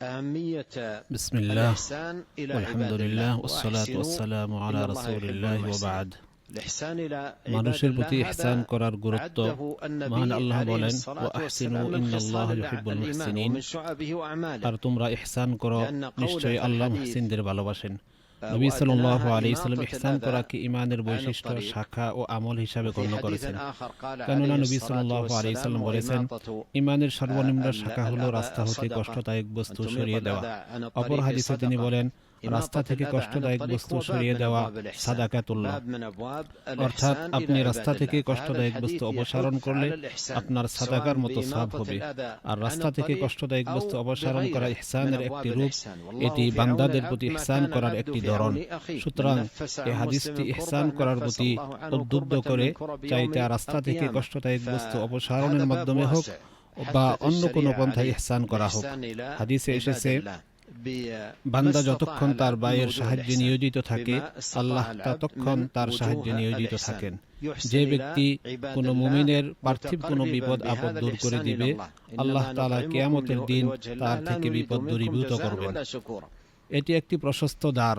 بسم الله والحمد لله والصلاة والسلام على رسول الله وبعد মানুষের প্রতি ইহসান করার গুরুত্ব মহান আল্লাহ বলেন ওয়াহসিনু ইন্নাল্লাহা ইউহিব্বুল মুহসিনিন আর তোমরা ইহসান করো নিশ্চয়ই আল্লাহ মুহসিনদের ভালোবাসেন। নবী সাল্লাল্লাহু আলাইহি ওয়াসাল্লাম ইহসান করাকে ঈমানের বৈশিষ্ট্য শাখা ও আমল হিসাবে গণ্য করেছেন। কেননা নবী সাল্লাল্লাহু আলাইহি ওয়াসাল্লাম বলেছেন ঈমানের সর্বনিম্ন শাখা হলো রাস্তা হতে কষ্টদায়ক বস্তু সরিয়ে দেওয়া। অপর হাদিসে তিনি বলেন রাস্তা থেকে কষ্টদায়ক বস্তু সরিয়ে দেওয়া সাদাকাতুল্লাহ, অর্থাৎ আপনি রাস্তা থেকে কষ্টদায়ক বস্তু অপসারণ করলে আপনার সাদাকার মতো সওয়াব হবে। আর রাস্তা থেকে কষ্টদায়ক বস্তু অপসারণ করা ইহসানের একটি রূপ, এটি বান্দাদের প্রতি ইহসান করার একটি ধরন। সুতরাং এই হাদিসটি ইহসান করার প্রতি উদ্বুদ্ধ করে, চাইতে রাস্তা থেকে কষ্টদায়ক বস্তু অপসারণের মাধ্যমে হোক বা অন্য কোনো পন্থায় ইহসান করা হোক। হাদিসে এসেছে বান্দা যতক্ষণ তার ভাইয়ের সাহায্যে নিয়োজিত থাকে আল্লাহ ততক্ষণ তার সাহায্যে নিয়োজিত থাকেন। যে ব্যক্তি কোন মুমিনের পার্থিব কোনো বিপদ আপদ দূর করে দিবে, আল্লাহ তাআলা কিয়ামতের দিন তার থেকে বিপদ দূরীভূত করবেন। এটি একটি প্রশস্ত দ্বার।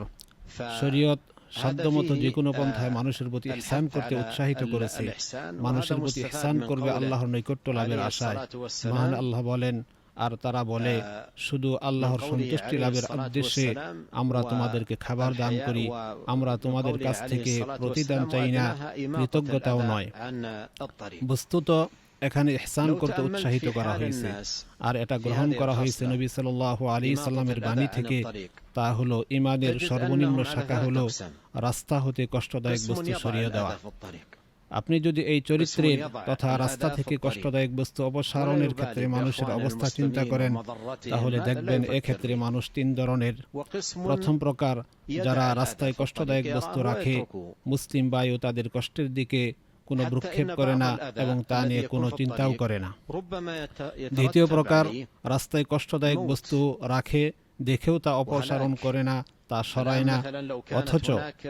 শরীয়ত সাধ্যমতো যে কোনো পন্থায় মানুষের প্রতি ইহসান করতে উৎসাহিত করেছে। মানুষের প্রতি ইহসান করবে আল্লাহর নৈকট্য লাভের আশায়। মহান আল্লাহ বলেন, আর তারা বলে শুধু আল্লাহর সন্তুষ্টি লাভের উদ্দেশ্যে আমরা তোমাদেরকে খাবার দান করি, আমরা তোমাদের কাছ থেকে প্রতিদান চাই না, কৃতজ্ঞতাও নয়। বস্তুত এখানে ইহসান করতে উৎসাহিত করা হয়েছে, আর এটা গ্রহণ করা হয়েছে নবী সাল্লাল্লাহু আলাইহি সাল্লামের বাণী থেকে। তা হলো ঈমানের সর্বনিম্ন শাখা হলো রাস্তা হতে কষ্টদায়ক বস্তু সরিয়ে দেওয়া। আপনি যদি এই চরিত্রের তথা রাস্তা থেকে কষ্টদায়ক বস্তু অপসারণের ক্ষেত্রে মানুষের অবস্থা চিন্তা করেন, তাহলে দেখবেন এক্ষেত্রে মানুষ তিন ধরনের। প্রথম প্রকার, যারা রাস্তায় কষ্টদায়ক বস্তু রাখে, মুসলিম বায়ু তাদের কষ্টের দিকে কোনো ভ্রুক্ষেপ করে না এবং তা নিয়ে কোনো চিন্তাও করে না। দ্বিতীয় প্রকার, রাস্তায় কষ্টদায়ক বস্তু রাখে, দেখেও তা অপসারণ করে না, তা সরায় না, অথচ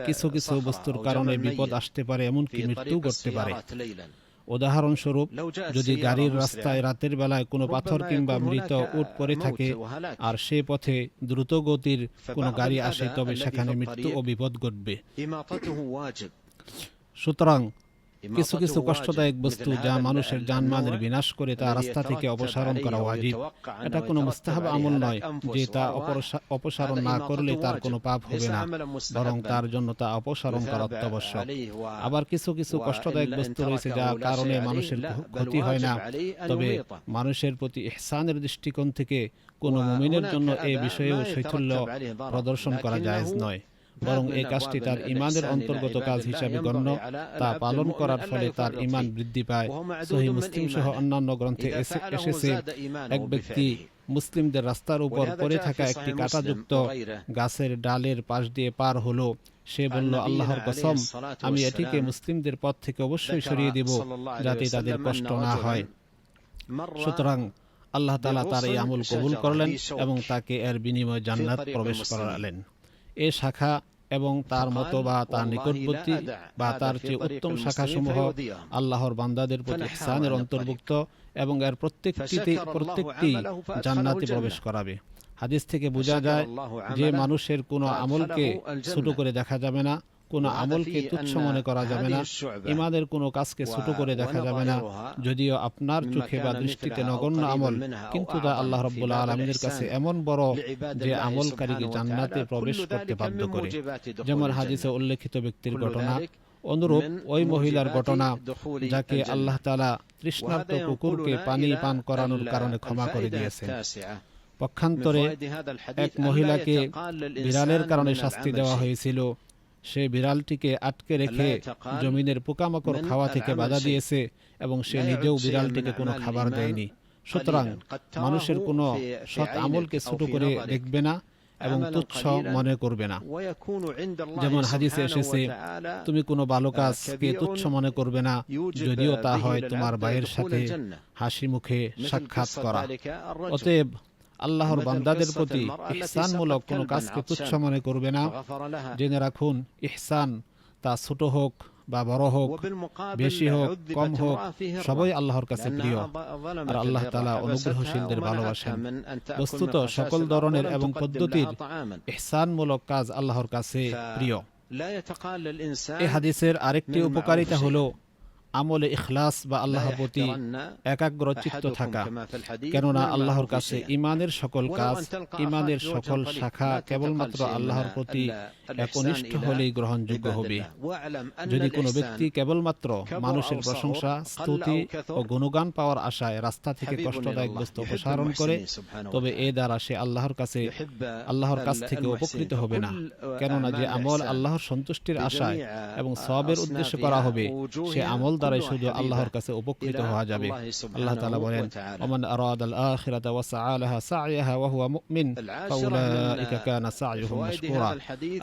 কিছু কিছু বস্তুর কারণে বিপদ আসতে পারে, এমনকি মৃত্যু ঘটতে পারে। উদাহরণস্বরূপ, যদি গাড়ির রাস্তায় রাতের বেলায় কোনো পাথর কিংবা মৃত উট পড়ে থাকে আর সে পথে দ্রুত গতির কোনো গাড়ি আসে, তবে সেখানে মৃত্যু ও বিপদ ঘটবে। সুতরাং কিছু কিছু কষ্টদায়ক বস্তু যা মানুষের জানমালের বিনাশ করে, তা রাস্তা থেকে অপসারণ করা ওয়াজিব। এটা কোনো মুস্তাহাব আমল নয় যে তা অপসারণ না করলে তার কোনো পাপ হবে না, বরং তার জন্য তা অপসারণ করা অত্যাবশ্যক। আবার কিছু কিছু কষ্টদায়ক বস্তু রয়েছে যার কারণে মানুষের ক্ষতি হয় না, তবে মানুষের প্রতি ইহসানের দৃষ্টিকোণ থেকে কোনো মুমিনের জন্য এই বিষয়েও শৈথল্য প্রদর্শন করা জায়েজ নয়, বরং এই কাজটি তার ঈমানের অন্তর্গত কাজ হিসাবে গণ্য। তা পালন করার ফলে তার ঈমান বৃদ্ধি পায়। সহিহ মুসলিম সহ অন্যান্য গ্রন্থে এসেছে, এক ব্যক্তি মুসলিমদের রাস্তার উপর পড়ে থাকা একটি কাঁটাযুক্ত গাছের ডালের পাশ দিয়ে পার হলো। সে বলল, আল্লাহর কসম, আমি এটিকে মুসলিমদের পথ থেকে অবশ্যই সরিয়ে দেব, যাতে তাদের কষ্ট না হয়। সুতরাং আল্লাহ তাআলা তার এই আমল কবুল করলেন এবং তাকে এর বিনিময়ে জান্নাত প্রবেশ করালেন। এই শাখা এবং তার মতো বা তার নিকটবর্তী বা তার চেয়ে উত্তম শাখাসমূহ আল্লাহর বান্দাদের প্রতি ইহসানের অন্তর্ভুক্ত এবং এর প্রত্যেকটি জান্নাতে প্রবেশ করাবে। হাদিস থেকে বোঝা যায় যে মানুষের কোনো আমলকে ছোট করে দেখা যাবে না, কোনো আমলকে তুচ্ছ মনে করা যাবে না, ঈমানের কোনো কাজকে ছোট করে দেখা যাবে না। যদিও আপনার চোখে বা দৃষ্টিতে নগণ্য আমল, কিন্তু তা আল্লাহ রাব্বুল আলামিনের কাছে এমন বড় যে আমলকারীকে জান্নাতে প্রবেশ করতে বাধ্য করে। যেমন হাদিসে উল্লেখিত ব্যক্তির ঘটনা, অনুরূপ ওই মহিলার ঘটনা যাকে আল্লাহ তাআলা তৃষ্ণার্ত কুকুরকে পানি পান করানোর কারণে ক্ষমা করে দিয়েছেন। পক্ষান্তরে এক মহিলাকে বিড়ালের কারণে শাস্তি দেওয়া হয়েছিল। সে বিড়ালটিকে আটকে রেখে জমিনের পোকামাকড় খাওয়া থেকে বাধা দিয়েছে এবং সে নিজেও বিড়ালটিকে কোনো খাবার দেয়নি। সুতরাং মানুষের কোনো সৎ আমলকে ছোট করে দেখবে না এবং তুচ্ছ মনে করবে না। যেমন হাদিসে এসেছে, তুমি কোনো ভালো কাজকে তুচ্ছ মনে করবে না, যদিও তা হয় তোমার ভাইয়ের সাথে হাসি মুখে সাক্ষাৎ করা। অতএব আল্লাহর বান্দাদের প্রতি ইহসানমূলক কোনো কাজকে তুচ্ছ মনে করবে না। জেনে রাখুন, ইহসান তা ছোট হোক বা বড় হোক, বেশি হোক, কম হোক, সবই আল্লাহর কাছে প্রিয়। আর আল্লাহ তাআলা অনুগ্রহশীলদের ভালোবাসেন। বস্তুত সকল ধরনের এবং পদ্ধতির ইহসানমূলক কাজ আল্লাহর কাছে প্রিয়। এই হাদিসের আরেকটি উপকারিতা হলো আমলে ইখলাস বা আল্লাহর প্রতি একাগ্রচিত্ত থাকা। কেননা আল্লাহর কাছে ইমানের সকল কাজ, ইমানের সকল শাখা কেবলমাত্র আল্লাহর প্রতি একনিষ্ঠ হলেই গ্রহণযোগ্য হবে। যদি কোনো ব্যক্তি কেবলমাত্র মানুষের প্রশংসা, স্তুতি ও গুণগান পাওয়ার আশায় রাস্তা থেকে কষ্টদায়ক বস্তু অপসারণ করে, তবে এ দ্বারা সে আল্লাহর কাছ থেকে উপকৃত হবে না। কেননা যে আমল আল্লাহর সন্তুষ্টির আশায় এবং সওয়াবের উদ্দেশ্যে করা হবে, সে আমল দ্বারাই শুধু আল্লাহর কাছে উপকৃত হওয়া যাবে। আল্লাহ তাআলা বলেন, ওমান আরাদাল আখিরাতা ওয়া সাআ লাহা সা'য়াহা ওয়া হুয়া মুমিন ফাউলাইকা কানা সা'য়ুহুম মাশকুরা।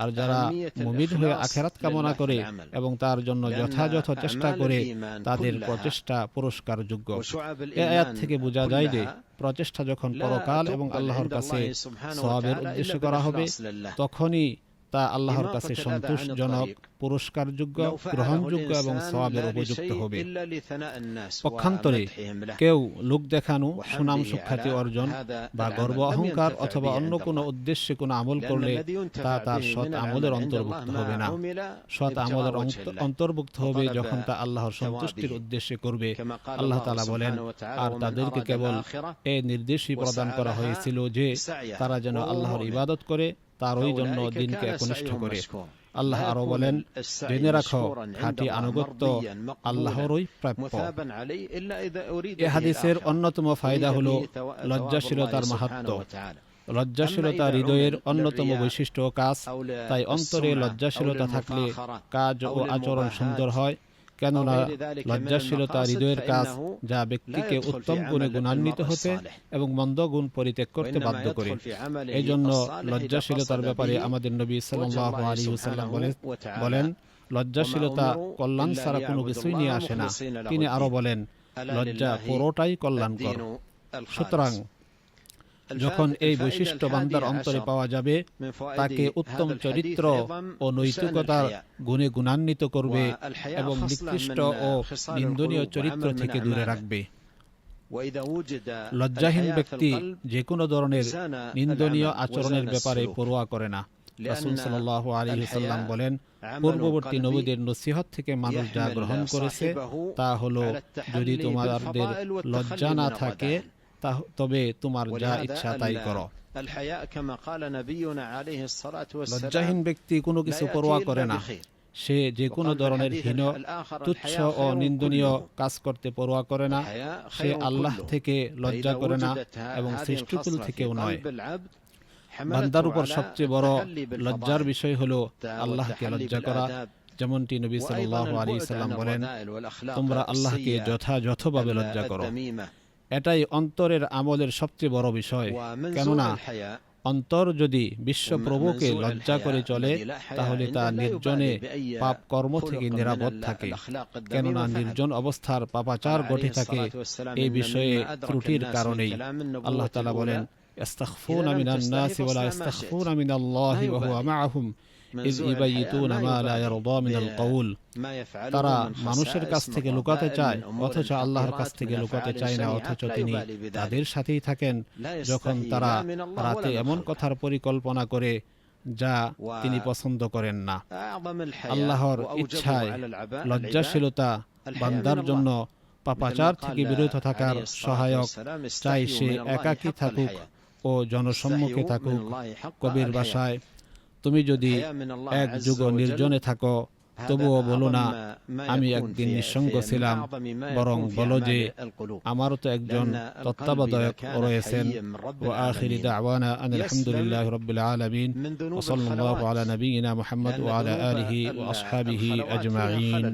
আর যারা মুমিন হয়ে আখিরাত কামনা করে এবং তার জন্য যথাযথ চেষ্টা করে, তাদের প্রচেষ্টা পুরস্কারযোগ্য। এই আয়াত থেকে বোঝা যায় যে প্রচেষ্টা যখন পরকাল এবং আল্লাহর কাছে সওয়াবের উদ্দেশ্যে করা হবে, তখনই তা আল্লাহর কাছে সন্তোষজনক, পুরস্কারযোগ্য, গ্রহণযোগ্য এবং সওয়াবের উপযুক্ত হবে। পক্ষান্তরে কেউ লোক দেখানো, সুনাম সুখ্যাতি অর্জন বা গর্ব অহংকার অথবা অন্য কোনো উদ্দেশ্যে কোনো আমল করলে তা তার সৎ আমলের অন্তর্ভুক্ত হবে না। সৎ আমলের অন্তর্ভুক্ত হবে যখন তা আল্লাহর সন্তুষ্টির উদ্দেশ্যে করবে। আল্লাহ তাআলা বলেন, আর তাদেরকে কেবল এই নির্দেশই প্রদান করা হয়েছিল যে তারা যেন আল্লাহর ইবাদত করে, তার ওই জন্য দিনকে একনিষ্ঠ করে। আল্লাহ আরো বলেন, জেনে রাখো খাঁটি আনুগত্য আল্লাহরই প্রাপ্য। এ হাদিসের অন্যতম ফায়দা হলো লজ্জাশীলতার মাহাত্ম্য। লজ্জাশীলতা হৃদয়ের অন্যতম বৈশিষ্ট্য ও কাজ। তাই অন্তরে লজ্জাশীলতা থাকলে কাজ ও আচরণ সুন্দর হয়। কেননা লজ্জাশীলতা হৃদয়ের কাজ, যা ব্যক্তিকে উত্তম গুণে গুণান্বিত হতে এবং মন্দ গুণ পরিত্যাগ করতে বাধ্য করে। এই জন্য লজ্জাশীলতার ব্যাপারে আমাদের নবী সাল্লাল্লাহু আলাইহি ওয়াসাল্লাম বলেন, লজ্জাশীলতা কল্যাণ ছাড়া কোনো কিছুই নিয়ে আসে না। তিনি আরো বলেন, লজ্জা পুরোটাই কল্যাণকর। সুতরাং যখন এই বৈশিষ্ট্য বান্দার অন্তরে পাওয়া যাবে, তাকে উত্তম চরিত্র ও নৈতিকতার গুণে গুণান্বিত করবে এবং নিকৃষ্ট ও নিন্দনীয় চরিত্র থেকে দূরে রাখবে। লজ্জাহীন ব্যক্তি যে কোনো ধরনের নিন্দনীয় আচরণের ব্যাপারে পরোয়া করে না। রাসূল সাল্লাল্লাহু আলাইহি ওয়াসাল্লাম বলেন, পূর্ববর্তী নবীদের নসিহত থেকে মানুষ যা গ্রহণ করেছে তা হলো, যদি তোমাদের লজ্জা না থাকে তবে তোমার যা ইচ্ছা তাই করো। লজ্জাহীন ব্যক্তি কোনো কিছু পরোয়া করে না। সে যে কোনো ধরনের হীন, তুচ্ছ ও নিন্দনীয় কাজ করতে পরোয়া করে না। সে আল্লাহ থেকে লজ্জা করে না এবং সৃষ্টিকুল থেকেও নয়। বান্দার উপর সবচেয়ে বড় লজ্জার বিষয় হলো আল্লাহকে লজ্জা করা। যেমনটি নবী সাল্লাল্লাহু আলাইহি ওয়াসাল্লাম বলেন, তোমরা আল্লাহকে যথাযথভাবে লজ্জা করো। এটাই অন্তরের আমলের সবচেয়ে বড় বিষয়। কেননা অন্তর যদি বিশ্বপ্রভুকে লজ্জা করে চলে, তাহলে তা নির্জনে পাপ কর্ম থেকে নিরাপদ থাকে। কেননা নির্জন অবস্থার পাপাচার ঘটে থাকে এই বিষয়ে ত্রুটির কারণেই। আল্লাহ তাআলা বলেন, ইস্তাগফুনা মিনান নাসি ওয়া লা ইস্তাগফুনা মিনাল্লাহি ওয়া হুয়া মাআহুম ইয ইবাইতুনা মা লা ইয়ারদা মিনাল কওল। তারা মানুষের কাছ থেকে লুকাতে চায়, অথচ আল্লাহর কাছ থেকে লুকাতে চায় না, অথচ তিনি তাদের সাথেই থাকেন যখন তারা রাতে এমন কথার পরিকল্পনা করে যা তিনি পছন্দ করেন না। আল্লাহর ইচ্ছায় লজ্জাশীলতা বান্দার জন্য পাপাচার থেকে বিরত থাকার সহায়ক। চাই সে একাকী থাকুক ও জনসম্মুখে থাকুক। কবির ভাষায়, তুমি যদি এক যুগ নির্জনে থাকো, তবুও বলো না আমি একদিন নিঃসঙ্গ ছিলাম, বরং বলো যে আমারও তো একজন তত্ত্বাবধায়ক রয়েছেন। ওয়া আখিরি দাওয়ানা আনিল হামদুলিল্লাহি রাব্বিল আলামিন ওয়া সাল্লাল্লাহু আলা নাবিয়িনা মুহাম্মদ ওয়া আলা আলিহি ওয়া আসহাবিহি আজমাইন।